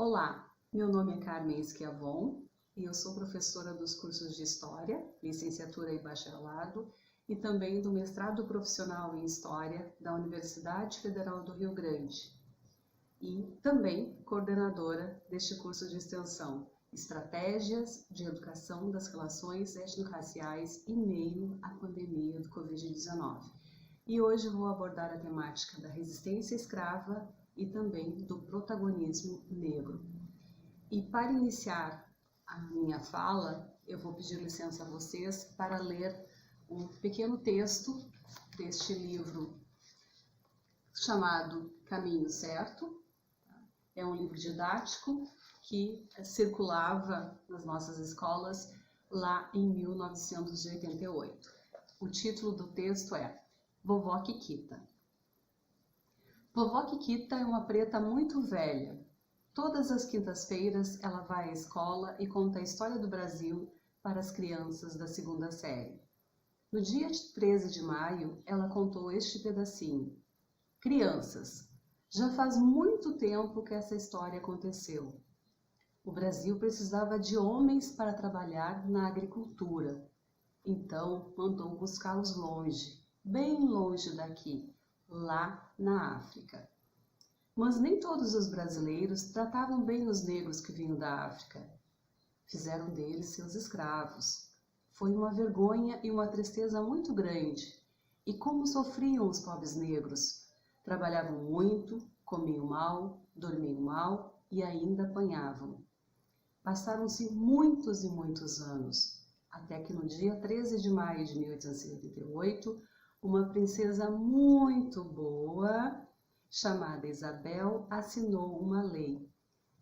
Olá, meu nome é Carmen Schiavon e eu sou professora dos cursos de História, Licenciatura e Bacharelado e também do Mestrado Profissional em História da Universidade Federal do Rio Grande e também coordenadora deste curso de extensão Estratégias de Educação das Relações Étnico-Raciais em meio à pandemia do Covid-19. E hoje vou abordar a temática da resistência escrava e também do protagonismo negro. E para iniciar a minha fala, eu vou pedir licença a vocês para ler um pequeno texto deste livro chamado Caminho Certo. É um livro didático que circulava nas nossas escolas lá em 1988. O título do texto é Vovó Quiquita. Vovó Quiquita é uma preta muito velha. Todas as quintas-feiras ela vai à escola e conta a história do Brasil para as crianças da segunda série. No dia 13 de maio, ela contou este pedacinho. Crianças, já faz muito tempo que essa história aconteceu. O Brasil precisava de homens para trabalhar na agricultura. Então, mandou buscá-los longe, bem longe daqui, lá na África. Mas nem todos os brasileiros tratavam bem os negros que vinham da África. Fizeram deles seus escravos. Foi uma vergonha e uma tristeza muito grande. E como sofriam os pobres negros? Trabalhavam muito, comiam mal, dormiam mal e ainda apanhavam. Passaram-se muitos e muitos anos, até que no dia 13 de maio de 1888, uma princesa muito boa, chamada Isabel, assinou uma lei.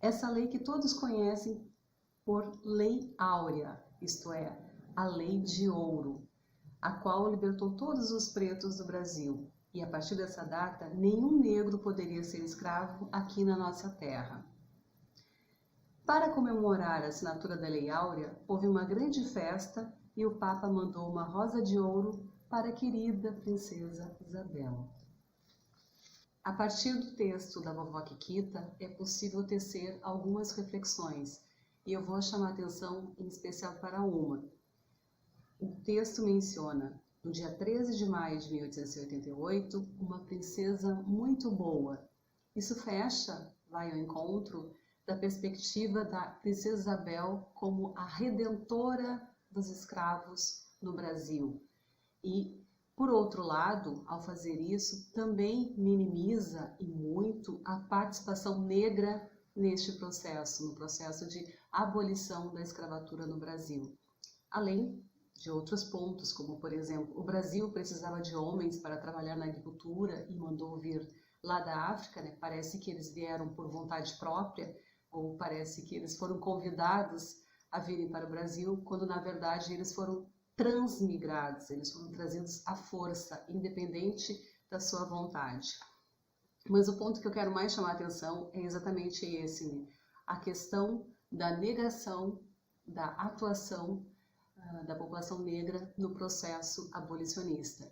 Essa lei que todos conhecem por Lei Áurea, isto é, a Lei de Ouro, a qual libertou todos os pretos do Brasil. E a partir dessa data, nenhum negro poderia ser escravo aqui na nossa terra. Para comemorar a assinatura da Lei Áurea, houve uma grande festa e o Papa mandou uma rosa de ouro para a querida princesa Isabel. A partir do texto da vovó Quiquita, é possível tecer algumas reflexões, e eu vou chamar a atenção em especial para uma. O texto menciona, no dia 13 de maio de 1888, uma princesa muito boa. Isso vai ao encontro da perspectiva da princesa Isabel como a redentora dos escravos no Brasil. E, por outro lado, ao fazer isso, também minimiza e muito a participação negra neste processo, no processo de abolição da escravatura no Brasil. Além de outros pontos, como, por exemplo, o Brasil precisava de homens para trabalhar na agricultura e mandou vir lá da África, né? Parece que eles vieram por vontade própria, ou parece que eles foram convidados a virem para o Brasil, quando na verdade eles foram transmigrados, eles foram trazidos à força, independente da sua vontade. Mas o ponto que eu quero mais chamar a atenção é exatamente esse, né? A questão da negação, da atuação da população negra no processo abolicionista.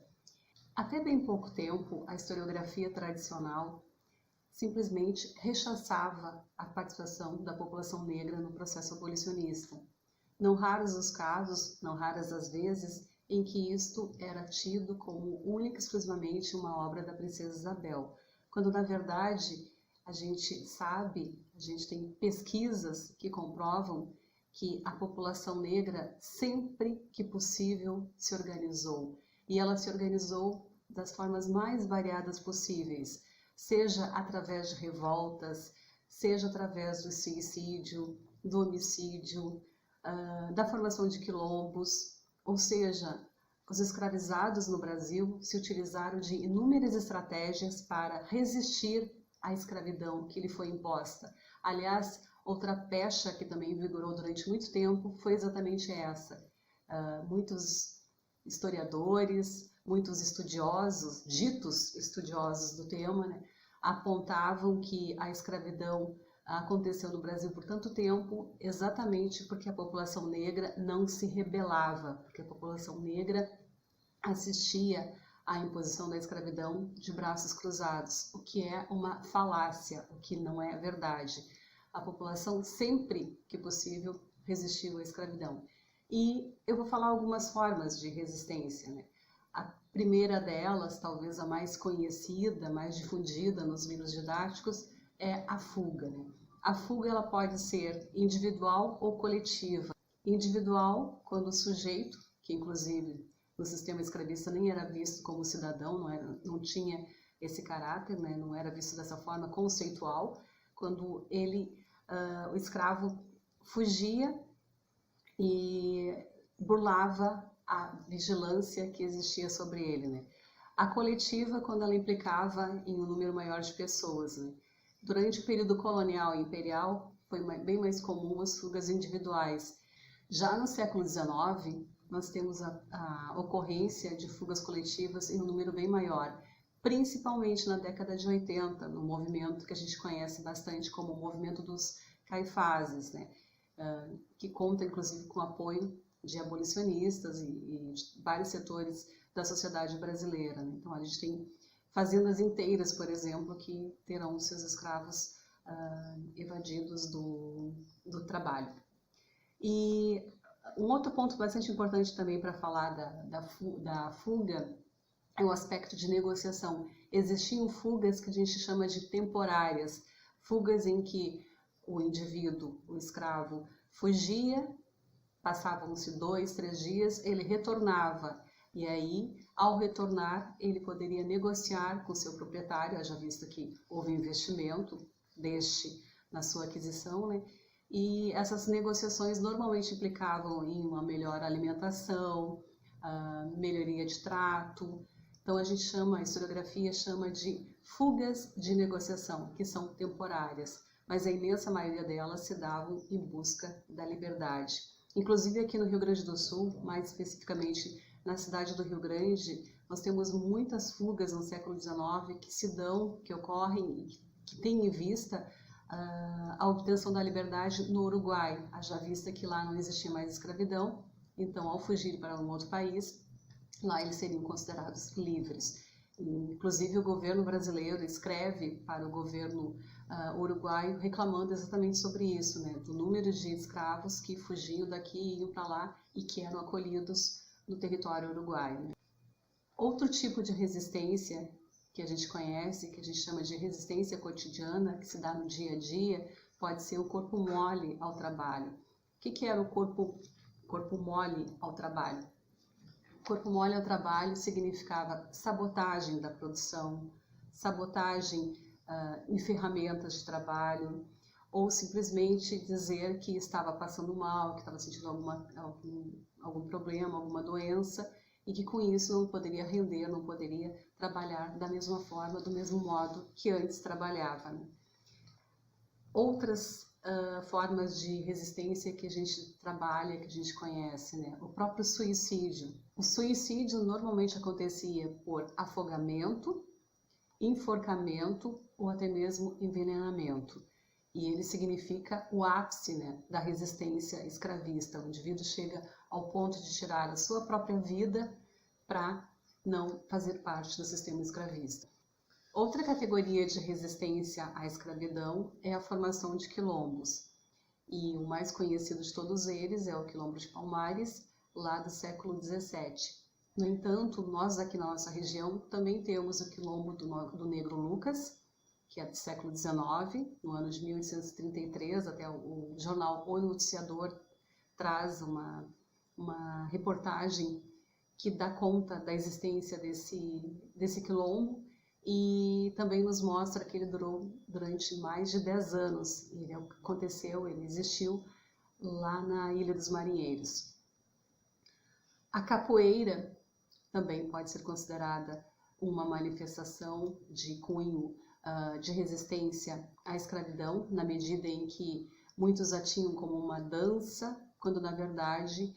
Até bem pouco tempo, a historiografia tradicional simplesmente rechaçava a participação da população negra no processo abolicionista. Não raros os casos, não raras as vezes, em que isto era tido como única e exclusivamente uma obra da princesa Isabel, quando na verdade a gente sabe, a gente tem pesquisas que comprovam que a população negra sempre que possível se organizou, e ela se organizou das formas mais variadas possíveis, seja através de revoltas, seja através do suicídio, do homicídio, da formação de quilombos, ou seja, os escravizados no Brasil se utilizaram de inúmeras estratégias para resistir à escravidão que lhe foi imposta. Aliás, outra pecha que também vigorou durante muito tempo foi exatamente essa. Muitos historiadores, muitos estudiosos, ditos estudiosos do tema, né, apontavam que a escravidão aconteceu no Brasil por tanto tempo exatamente porque a população negra não se rebelava, porque a população negra assistia à imposição da escravidão de braços cruzados, o que é uma falácia, o que não é verdade. A população, sempre que possível, resistiu à escravidão. E eu vou falar algumas formas de resistência, né? A primeira delas, talvez a mais conhecida, mais difundida nos livros didáticos, é a fuga, né? A fuga ela pode ser individual ou coletiva. Individual, quando o sujeito, que inclusive no sistema escravista nem era visto como cidadão, não tinha esse caráter, né? Não era visto dessa forma conceitual, quando o escravo fugia e burlava a vigilância que existia sobre ele, né? A coletiva, quando ela implicava em um número maior de pessoas, né? Durante o período colonial e imperial, foi bem mais comum as fugas individuais. Já no século XIX, nós temos a ocorrência de fugas coletivas em um número bem maior, principalmente na década de 80, no movimento que a gente conhece bastante como o movimento dos Caifases, né? Que conta inclusive com o apoio de abolicionistas e de vários setores da sociedade brasileira, né? Então a gente tem fazendas inteiras, por exemplo, que terão seus escravos evadidos do trabalho. E um outro ponto bastante importante também para falar da fuga é o aspecto de negociação. Existiam fugas que a gente chama de temporárias, fugas em que o indivíduo, o escravo, fugia, passavam-se 2, 3 dias, ele retornava. E aí, ao retornar, ele poderia negociar com seu proprietário, haja vista que houve investimento na sua aquisição, né? E essas negociações normalmente implicavam em uma melhor alimentação, melhoria de trato. Então a historiografia chama de fugas de negociação, que são temporárias, mas a imensa maioria delas se davam em busca da liberdade. Inclusive aqui no Rio Grande do Sul, mais especificamente na cidade do Rio Grande, nós temos muitas fugas no século XIX que ocorrem e que têm em vista a obtenção da liberdade no Uruguai, haja vista que lá não existia mais escravidão, então ao fugir para um outro país, lá eles seriam considerados livres. Inclusive o governo brasileiro escreve para o governo uruguaio reclamando exatamente sobre isso, né, do número de escravos que fugiam daqui e iam para lá e que eram acolhidos no território uruguaio, né. Outro tipo de resistência que a gente conhece, que a gente chama de resistência cotidiana, que se dá no dia a dia, pode ser o corpo mole ao trabalho. O que era o corpo mole ao trabalho? Corpo mole ao trabalho significava sabotagem da produção, sabotagem em ferramentas de trabalho, ou simplesmente dizer que estava passando mal, que estava sentindo algum problema, alguma doença, e que com isso não poderia render, não poderia trabalhar da mesma forma, do mesmo modo que antes trabalhava, né? Outras formas de resistência que a gente trabalha, que a gente conhece, né? O próprio suicídio. O suicídio normalmente acontecia por afogamento, enforcamento ou até mesmo envenenamento. E ele significa o ápice, né, da resistência escravista. O indivíduo chega ao ponto de tirar a sua própria vida para não fazer parte do sistema escravista. Outra categoria de resistência à escravidão é a formação de quilombos. E o mais conhecido de todos eles é o Quilombo de Palmares, lá do século XVII. No entanto, nós aqui na nossa região também temos o Quilombo do Negro Lucas, que é do século XIX, no ano de 1833, até o jornal O Noticiador traz uma reportagem que dá conta da existência desse quilombo e também nos mostra que ele durou durante mais de 10 anos. Ele existiu lá na Ilha dos Marinheiros. A capoeira também pode ser considerada uma manifestação de cunho de resistência à escravidão, na medida em que muitos a tinham como uma dança, quando na verdade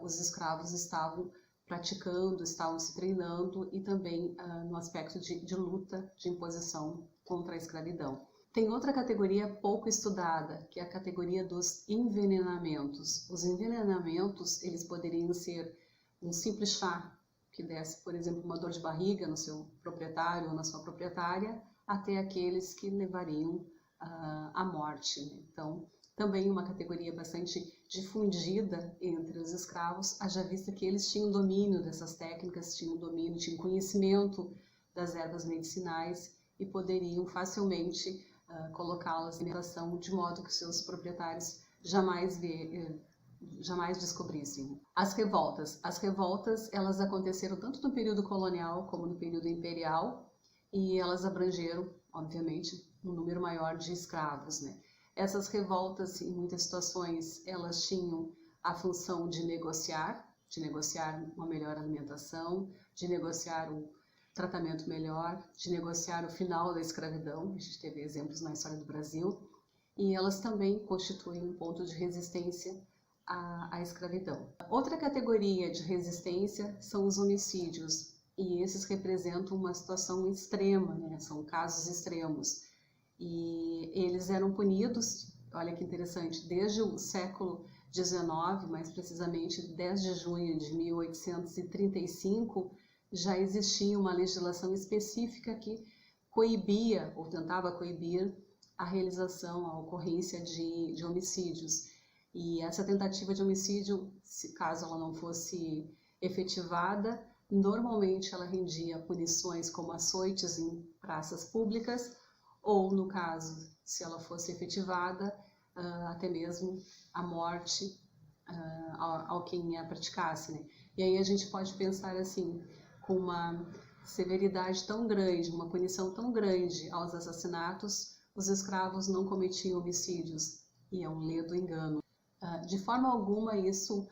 os escravos estavam praticando, estavam se treinando e também no aspecto de luta, de imposição contra a escravidão. Tem outra categoria pouco estudada, que é a categoria dos envenenamentos. Os envenenamentos, eles poderiam ser um simples chá, que desse, por exemplo, uma dor de barriga no seu proprietário ou na sua proprietária, até aqueles que levariam a morte, né? Então, também uma categoria bastante difundida entre os escravos, haja vista que eles tinham domínio dessas técnicas, tinham conhecimento das ervas medicinais e poderiam facilmente colocá-las em alimentação de modo que seus proprietários jamais descobrissem. As revoltas elas aconteceram tanto no período colonial como no período imperial e elas abrangeram, obviamente, um número maior de escravos, né? Essas revoltas, em muitas situações, elas tinham a função de negociar uma melhor alimentação, de negociar um tratamento melhor, de negociar o final da escravidão. A gente teve exemplos na história do Brasil. E elas também constituem um ponto de resistência à escravidão. Outra categoria de resistência são os homicídios. E esses representam uma situação extrema, né? São casos extremos. E eles eram punidos, olha que interessante, desde o século XIX, mais precisamente 10 de junho de 1835, já existia uma legislação específica que coibia, ou tentava coibir, a realização, a ocorrência de homicídios. E essa tentativa de homicídio, se caso ela não fosse efetivada, normalmente ela rendia punições como açoites em praças públicas, ou, no caso, se ela fosse efetivada, até mesmo a morte ao quem a praticasse, né? E aí a gente pode pensar assim, com uma severidade tão grande, uma punição tão grande aos assassinatos, os escravos não cometiam homicídios, e é um ledo engano. De forma alguma isso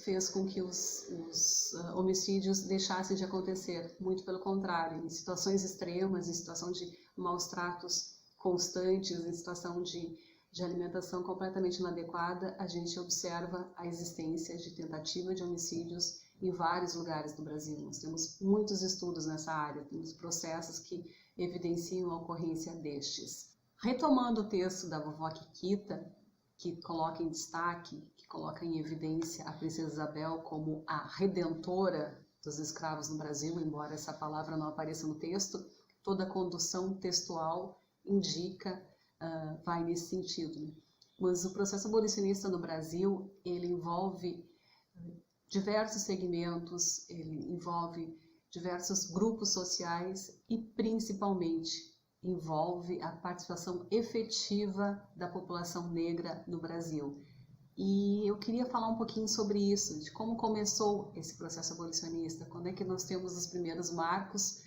fez com que os homicídios deixassem de acontecer, muito pelo contrário, em situações extremas, em situação de maus tratos constantes, em situação de alimentação completamente inadequada, a gente observa a existência de tentativa de homicídios em vários lugares do Brasil. Nós temos muitos estudos nessa área, temos processos que evidenciam a ocorrência destes. Retomando o texto da vovó Quiquita, que coloca em destaque, que coloca em evidência a princesa Isabel como a redentora dos escravos no Brasil, embora essa palavra não apareça no texto, toda a condução textual indica, vai nesse sentido, né? Mas o processo abolicionista no Brasil, ele envolve diversos segmentos, ele envolve diversos grupos sociais e, principalmente, envolve a participação efetiva da população negra no Brasil. E eu queria falar um pouquinho sobre isso, de como começou esse processo abolicionista, quando é que nós temos os primeiros marcos,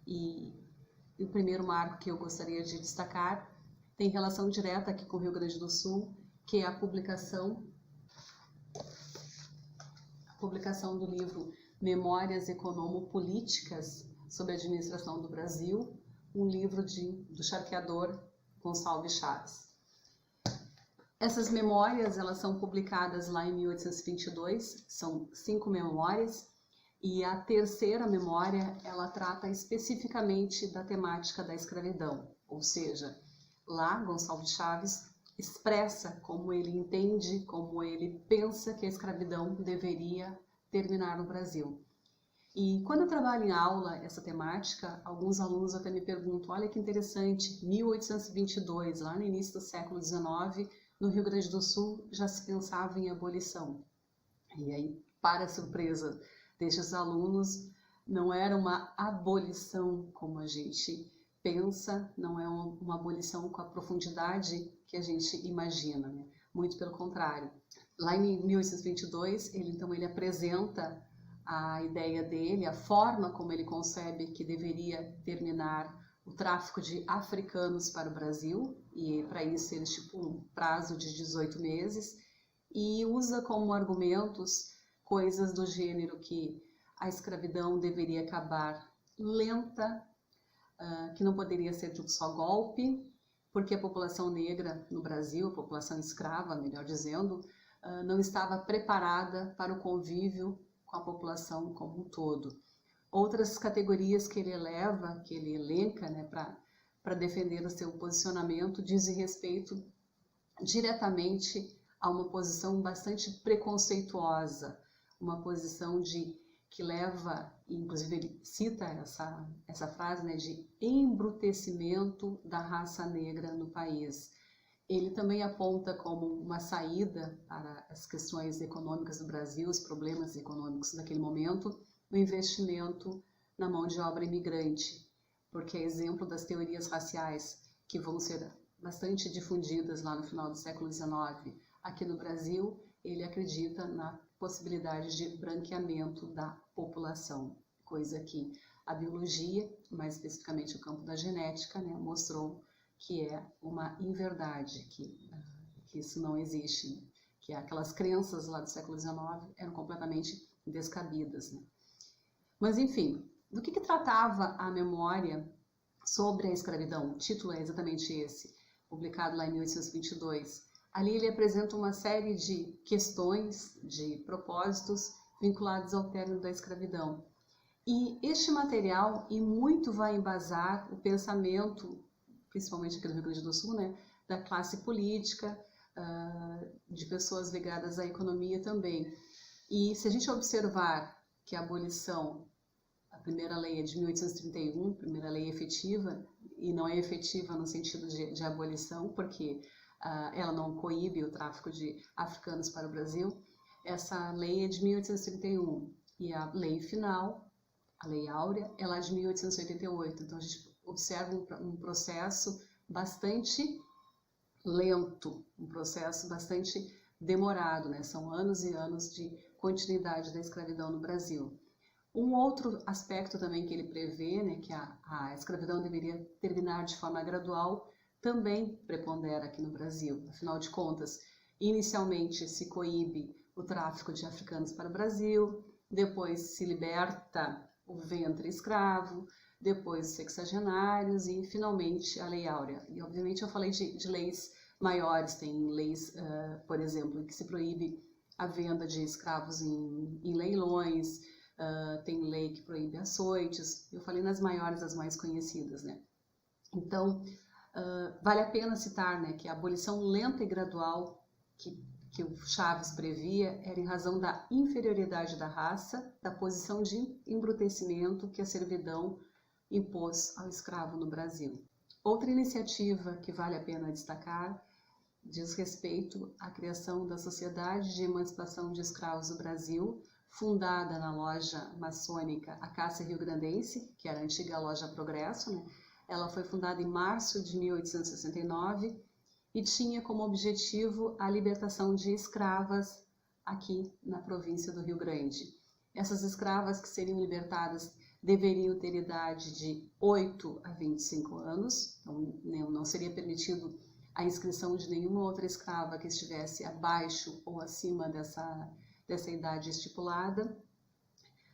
e o primeiro marco que eu gostaria de destacar tem relação direta aqui com o Rio Grande do Sul, que é a publicação do livro Memórias Economo-Políticas sobre a Administração do Brasil, um livro do charqueador Gonçalves Chaves. Essas memórias, elas são publicadas lá em 1822, são 5 memórias, e a terceira memória, ela trata especificamente da temática da escravidão, ou seja, lá Gonçalves Chaves expressa como ele entende, como ele pensa que a escravidão deveria terminar no Brasil. E quando eu trabalho em aula essa temática, alguns alunos até me perguntam, olha que interessante, 1822, lá no início do século XIX, no Rio Grande do Sul já se pensava em abolição. E aí, para surpresa destes alunos, não era uma abolição como a gente pensa, não é uma abolição com a profundidade que a gente imagina, né? Muito pelo contrário. Lá em 1822, ele apresenta a ideia dele, a forma como ele concebe que deveria terminar o tráfico de africanos para o Brasil, e para isso ele estipula um prazo de 18 meses, e usa como argumentos coisas do gênero que a escravidão deveria acabar lenta, que não poderia ser de um só golpe, porque a população negra no Brasil, a população escrava, melhor dizendo, não estava preparada para o convívio com a população como um todo. Outras categorias que ele eleva, que ele elenca, né, para defender o seu posicionamento, dizem respeito diretamente a uma posição bastante preconceituosa, uma posição que leva, inclusive ele cita essa frase, né, de embrutecimento da raça negra no país. Ele também aponta como uma saída para as questões econômicas do Brasil, os problemas econômicos daquele momento, o investimento na mão de obra imigrante, porque é exemplo das teorias raciais que vão ser bastante difundidas lá no final do século XIX. Aqui no Brasil, ele acredita na possibilidade de branqueamento da população, coisa que a biologia, mais especificamente o campo da genética, né, mostrou que é uma inverdade, que isso não existe, que aquelas crenças lá do século XIX eram completamente descabidas, né? Mas, enfim, do que tratava a memória sobre a escravidão? O título é exatamente esse, publicado lá em 1822. Ali ele apresenta uma série de questões, de propósitos vinculados ao término da escravidão. E este material, e muito vai embasar o pensamento, principalmente aqui no Rio Grande do Sul, né, da classe política, de pessoas ligadas à economia também. E se a gente observar que a abolição, a primeira lei é de 1831, primeira lei efetiva, e não é efetiva no sentido de abolição, porque ela não coíbe o tráfico de africanos para o Brasil. Essa lei é de 1831 e a lei final, a Lei Áurea, ela é de 1888. Então a gente observa um processo bastante lento, um processo bastante demorado, né? São anos e anos de continuidade da escravidão no Brasil. Um outro aspecto também que ele prevê, né, que a escravidão deveria terminar de forma gradual, também prepondera aqui no Brasil. Afinal de contas, inicialmente se coíbe o tráfico de africanos para o Brasil, depois se liberta o ventre escravo, depois os sexagenários e, finalmente, a Lei Áurea. E, obviamente, eu falei de leis maiores, tem leis, por exemplo, que se proíbe a venda de escravos em leilões, tem lei que proíbe açoites. Eu falei nas maiores, as mais conhecidas, né? Então, vale a pena citar, né, que a abolição lenta e gradual que o Chaves previa era em razão da inferioridade da raça, da posição de embrutecimento que a servidão impôs ao escravo no Brasil. Outra iniciativa que vale a pena destacar diz respeito à criação da Sociedade de Emancipação de Escravos do Brasil, fundada na loja maçônica Acácia Rio-Grandense, que era a antiga loja Progresso, né? Ela foi fundada em março de 1869 e tinha como objetivo a libertação de escravas aqui na província do Rio Grande. Essas escravas que seriam libertadas deveriam ter idade de 8 a 25 anos, então não seria permitido a inscrição de nenhuma outra escrava que estivesse abaixo ou acima dessa idade estipulada.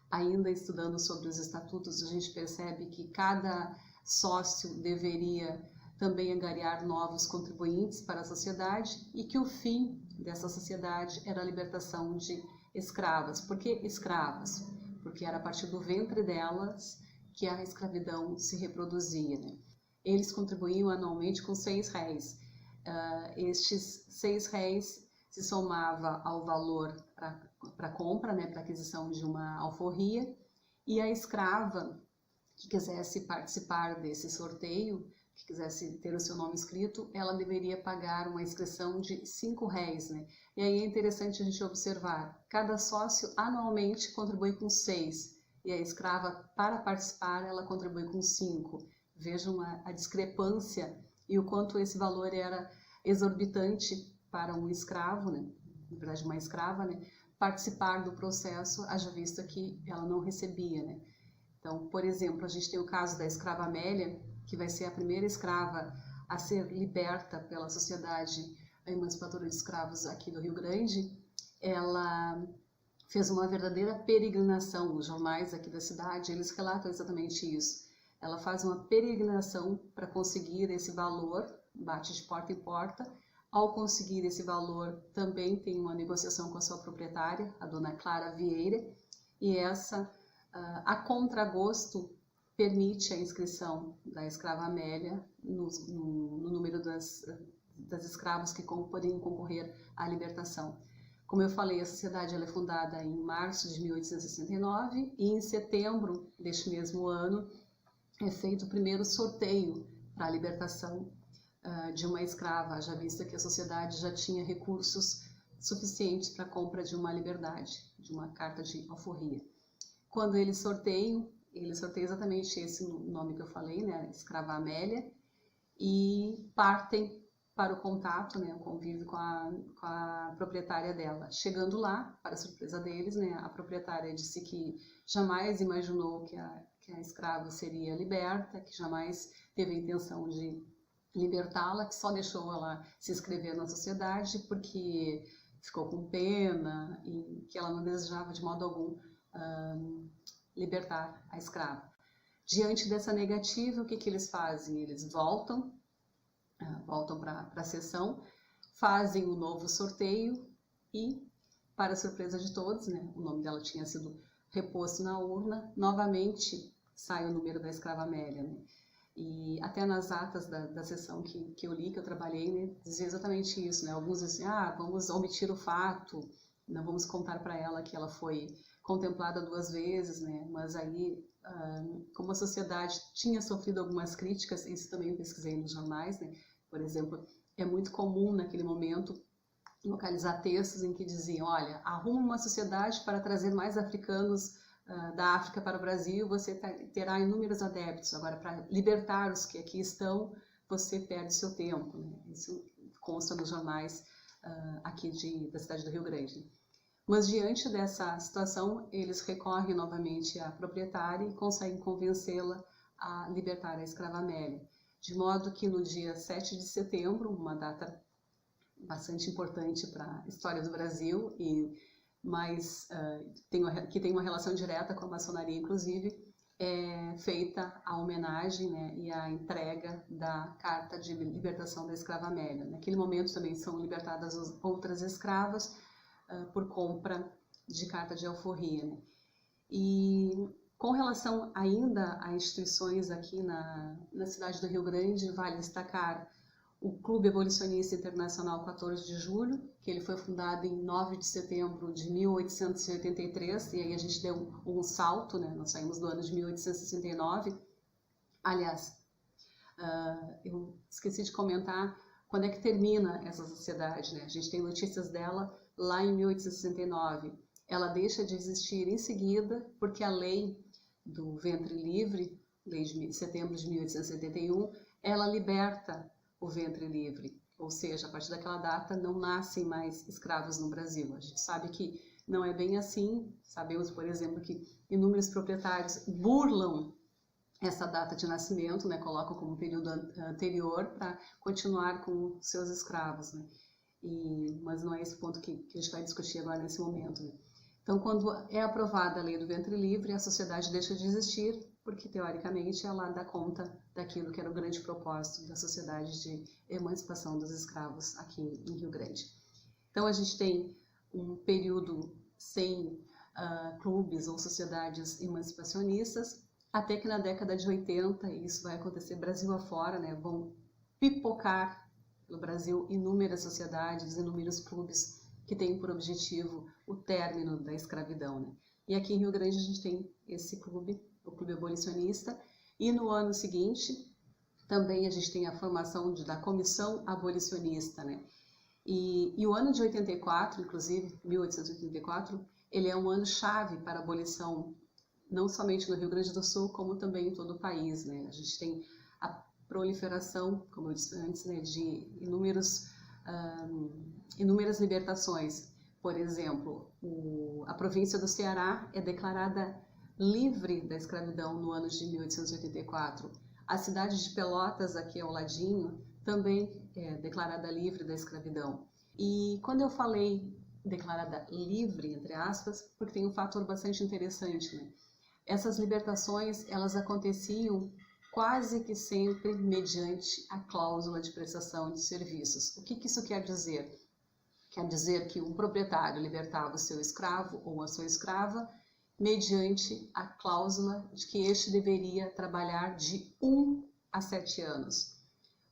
Ainda estudando sobre os estatutos, a gente percebe que cada sócio deveria também angariar novos contribuintes para a sociedade e que o fim dessa sociedade era a libertação de escravas. Por que escravas? Porque era a partir do ventre delas que a escravidão se reproduzia, né? Eles contribuíam anualmente com R$6. Estes R$6 se somava ao valor para compra, né, para aquisição de uma alforria, e a escrava que quisesse participar desse sorteio, que quisesse ter o seu nome escrito, ela deveria pagar uma inscrição de R$5, né? E aí é interessante a gente observar, cada sócio anualmente contribui com 6, e a escrava, para participar, ela contribui com 5. Vejam a discrepância e o quanto esse valor era exorbitante para um escravo, né? Na verdade, uma escrava, né? Participar do processo, haja vista que ela não recebia, né? Então, por exemplo, a gente tem o caso da escrava Amélia, que vai ser a primeira escrava a ser liberta pela Sociedade Emancipadora de Escravos aqui do Rio Grande. Ela fez uma verdadeira peregrinação. Os jornais aqui da cidade, eles relatam exatamente isso. Ela faz uma peregrinação para conseguir esse valor, bate de porta em porta. Ao conseguir esse valor, também tem uma negociação com a sua proprietária, a dona Clara Vieira, e essa, a contragosto, permite a inscrição da escrava Amélia no número das escravas que poderiam concorrer à libertação. Como eu falei, a sociedade ela é fundada em março de 1869 e em setembro deste mesmo ano é feito o primeiro sorteio para a libertação de uma escrava, já vista que a sociedade já tinha recursos suficientes para a compra de uma liberdade, de uma carta de alforria. Quando eles sorteiam exatamente esse nome que eu falei, né, escrava Amélia, e partem para o contato, né, o convívio com a proprietária dela. Chegando lá, para surpresa deles, né, a proprietária disse que jamais imaginou que a escrava seria liberta, que jamais teve a intenção de libertá-la, que só deixou ela se inscrever na sociedade porque ficou com pena e que ela não desejava de modo algum libertar a escrava. Diante dessa negativa, o que eles fazem? Eles voltam para a sessão, fazem um novo sorteio e, para a surpresa de todos, né, o nome dela tinha sido reposto na urna, novamente sai o número da escrava Amélia, né? E até nas atas da sessão que eu li, que eu trabalhei, né, dizia exatamente isso, né? Alguns dizem, vamos omitir o fato, não vamos contar para ela que ela foi contemplada 2 vezes, né? Mas aí, como a sociedade tinha sofrido algumas críticas, isso também eu pesquisei nos jornais, né? Por exemplo, é muito comum naquele momento localizar textos em que diziam, olha, arruma uma sociedade para trazer mais africanos da África para o Brasil, você terá inúmeros adeptos. Agora, para libertar os que aqui estão, você perde seu tempo, né? Isso consta nos jornais aqui da cidade do Rio Grande. Mas diante dessa situação, eles recorrem novamente à proprietária e conseguem convencê-la a libertar a escrava Amélia. De modo que no dia 7 de setembro, uma data bastante importante para a história do Brasil, mas que tem uma relação direta com a maçonaria, inclusive, é feita a homenagem, né, e a entrega da Carta de Libertação da Escrava Amélia. Naquele momento também são libertadas outras escravas por compra de carta de alforria, né? E com relação ainda a instituições aqui na cidade do Rio Grande, vale destacar o Clube Abolicionista Internacional 14 de Julho, que ele foi fundado em 9 de setembro de 1883, e aí a gente deu um salto, né? Nós saímos do ano de 1869. Aliás, eu esqueci de comentar quando é que termina essa sociedade, né? A gente tem notícias dela lá em 1869. Ela deixa de existir em seguida porque a lei do ventre livre, lei de setembro de 1871, ela liberta o ventre livre, ou seja, a partir daquela data não nascem mais escravos no Brasil. A gente sabe que não é bem assim, sabemos, por exemplo, que inúmeros proprietários burlam essa data de nascimento, né, colocam como período anterior para continuar com seus escravos, né? Mas não é esse ponto que a gente vai discutir agora nesse momento, né? Então, quando é aprovada a lei do ventre livre, a sociedade deixa de existir, porque, teoricamente, ela dá conta daquilo que era o grande propósito da sociedade de emancipação dos escravos aqui em Rio Grande. Então, a gente tem um período sem clubes ou sociedades emancipacionistas, até que na década de 80, e isso vai acontecer Brasil afora, né, vão pipocar no Brasil inúmeras sociedades, inúmeros clubes que têm por objetivo o término da escravidão, né? E aqui em Rio Grande a gente tem esse clube, o Clube Abolicionista, e no ano seguinte também a gente tem a formação da Comissão Abolicionista, né? E o ano de 84, inclusive, 1884, ele é um ano chave para a abolição, não somente no Rio Grande do Sul, como também em todo o país, né? A gente tem a proliferação, como eu disse antes, né, de inúmeras libertações. Por exemplo, a província do Ceará é declarada livre da escravidão no ano de 1884. A cidade de Pelotas, aqui ao ladinho, também é declarada livre da escravidão. E quando eu falei declarada livre, entre aspas, porque tem um fator bastante interessante, né? Essas libertações, elas aconteciam quase que sempre mediante a cláusula de prestação de serviços. O que isso quer dizer? Quer dizer que um proprietário libertava o seu escravo ou a sua escrava mediante a cláusula de que este deveria trabalhar de 1 a 7 anos.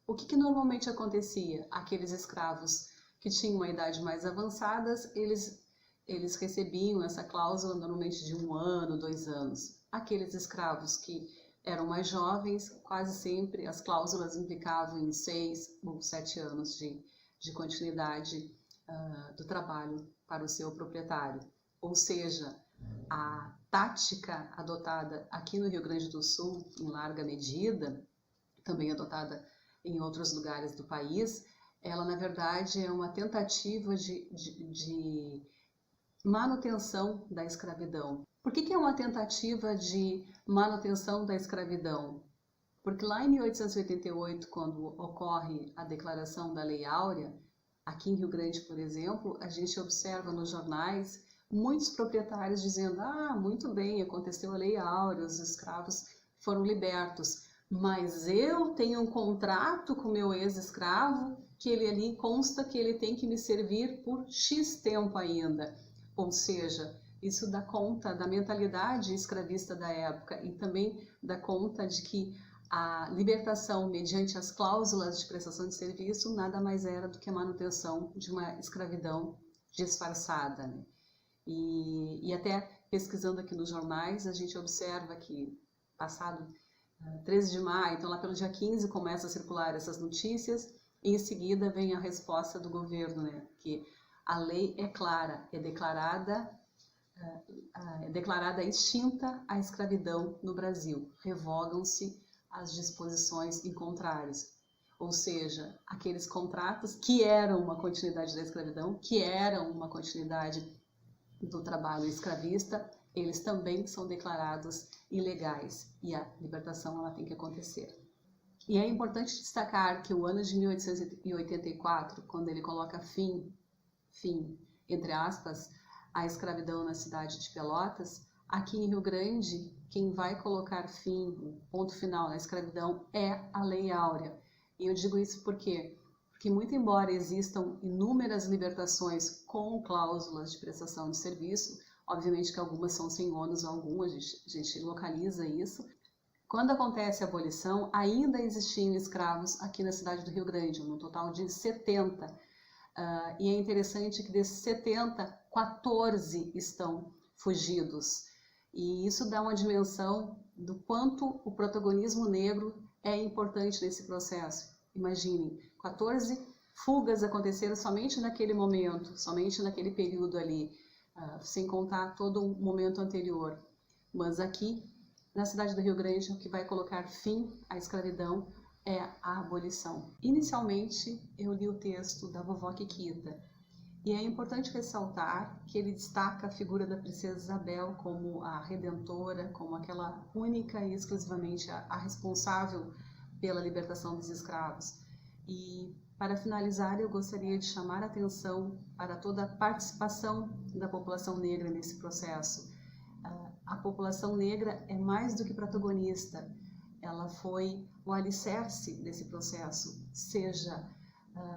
O que normalmente acontecia? Aqueles escravos que tinham uma idade mais avançada, eles recebiam essa cláusula normalmente de 1 ano, 2 anos. Aqueles escravos que eram mais jovens, quase sempre as cláusulas implicavam em 6 ou 7 anos de continuidade do trabalho para o seu proprietário. Ou seja, a tática adotada aqui no Rio Grande do Sul, em larga medida, também adotada em outros lugares do país, ela na verdade é uma tentativa de manutenção da escravidão. Por que é uma tentativa de manutenção da escravidão? Porque lá em 1888, quando ocorre a declaração da Lei Áurea, aqui em Rio Grande, por exemplo, a gente observa nos jornais muitos proprietários dizendo: ah, muito bem, aconteceu a Lei Áurea, os escravos foram libertos, mas eu tenho um contrato com meu ex-escravo que ele ali consta que ele tem que me servir por X tempo ainda. Ou seja, isso dá conta da mentalidade escravista da época e também dá conta de que a libertação mediante as cláusulas de prestação de serviço nada mais era do que a manutenção de uma escravidão disfarçada, né? E até pesquisando aqui nos jornais, a gente observa que passado 13 de maio, então lá pelo dia 15 começa a circular essas notícias e em seguida vem a resposta do governo, né? Que a lei é clara, é declarada extinta a escravidão no Brasil, revogam-se as disposições em contrários, ou seja, aqueles contratos que eram uma continuidade da escravidão, que eram uma continuidade do trabalho escravista, eles também são declarados ilegais e a libertação ela tem que acontecer. E é importante destacar que o ano de 1884, quando ele coloca fim, entre aspas, à escravidão na cidade de Pelotas, aqui em Rio Grande, quem vai colocar fim, ponto final na escravidão é a Lei Áurea. E eu digo isso porque muito embora existam inúmeras libertações com cláusulas de prestação de serviço, obviamente que algumas são sem ônus algum, a gente localiza isso. Quando acontece a abolição, ainda existiam escravos aqui na cidade do Rio Grande, um total de 70. E é interessante que desses 70, 14 estão fugidos. E isso dá uma dimensão do quanto o protagonismo negro é importante nesse processo. Imaginem, 14 fugas aconteceram somente naquele momento, somente naquele período ali, sem contar todo o momento anterior. Mas aqui, na cidade do Rio Grande, o que vai colocar fim à escravidão é a abolição. Inicialmente, eu li o texto da vovó Kikita, e é importante ressaltar que ele destaca a figura da princesa Isabel como a redentora, como aquela única e exclusivamente a responsável pela libertação dos escravos. E, para finalizar, eu gostaria de chamar a atenção para toda a participação da população negra nesse processo. A população negra é mais do que protagonista, ela foi o alicerce desse processo, seja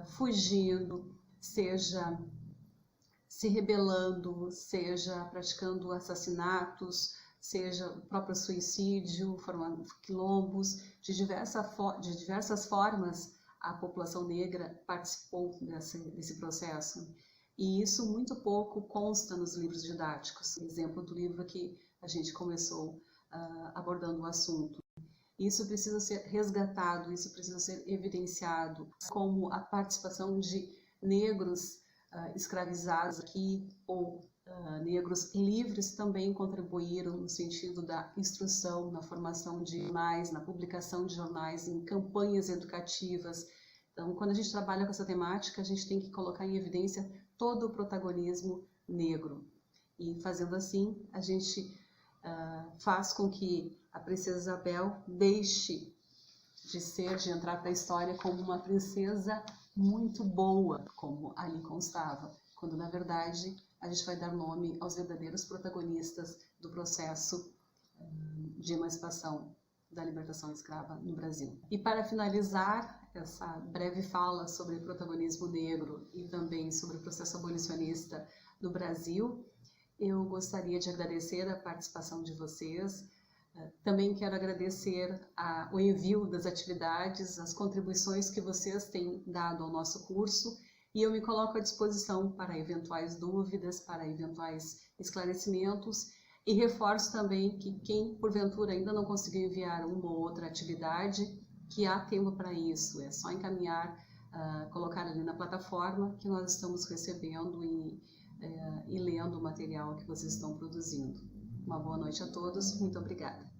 fugindo, seja se rebelando, seja praticando assassinatos, seja o próprio suicídio, formando quilombos, de diversas formas a população negra participou desse processo. E isso muito pouco consta nos livros didáticos. Exemplo do livro que a gente começou abordando o assunto. Isso precisa ser resgatado, isso precisa ser evidenciado, como a participação de negros escravizados aqui ou negros livres também contribuíram no sentido da instrução, na formação de jornais, na publicação de jornais, em campanhas educativas. Então, quando a gente trabalha com essa temática, a gente tem que colocar em evidência todo o protagonismo negro. E fazendo assim, a gente faz com que a princesa Isabel deixe de entrar para a história como uma princesa muito boa, como ali constava, quando na verdade a gente vai dar nome aos verdadeiros protagonistas do processo de emancipação da libertação escrava no Brasil. E para finalizar essa breve fala sobre o protagonismo negro e também sobre o processo abolicionista no Brasil, eu gostaria de agradecer a participação de vocês. Também quero agradecer o envio das atividades, as contribuições que vocês têm dado ao nosso curso e eu me coloco à disposição para eventuais dúvidas, para eventuais esclarecimentos, e reforço também que quem porventura ainda não conseguiu enviar uma ou outra atividade, que há tempo para isso, é só encaminhar, colocar ali na plataforma que nós estamos recebendo e lendo o material que vocês estão produzindo. Uma boa noite a todos, muito obrigada.